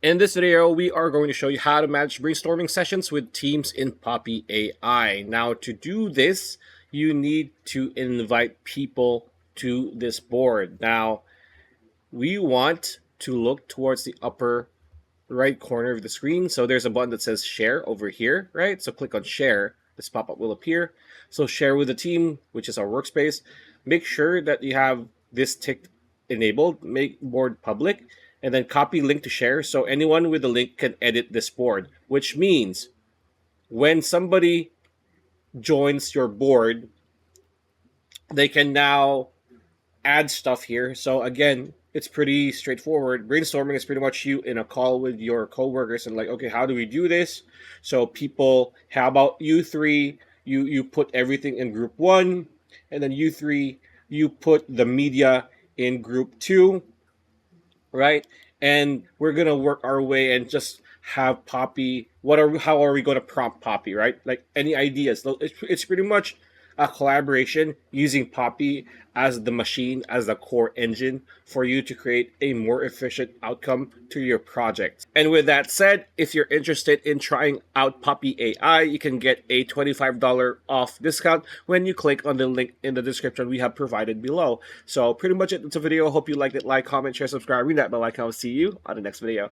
In this video, we are going to show you how to manage brainstorming sessions with teams in Poppy AI. Now, to do this, you need to invite people to this board. Now, we want to look towards the upper right corner of the screen. So there's a button that says share over here, right? So click on share. This pop-up will appear. So share with the team, which is our workspace. Make sure that you have this ticked enabled, make board public, and then copy link to share so anyone with the link can edit this board, which means when somebody joins your board, they can now add stuff here. So again, it's pretty straightforward. Brainstorming is pretty much you in a call with your coworkers and like, okay, how do we do this? So people, how about you three? You put everything in group one, and then you three, you put the media in group two, right? And we're gonna work our way and just have Poppy. How are we gonna prompt Poppy, right? Like any ideas? So it's pretty much a collaboration using Poppy as the machine, as the core engine for you to create a more efficient outcome to your project. And with that said, if you're interested in trying out Poppy AI, you can get a $25 off discount when you click on the link in the description we have provided below. So pretty much it's a video. Hope you liked it. Like, comment, share, subscribe, ring that bell icon. I'll see you on the next video.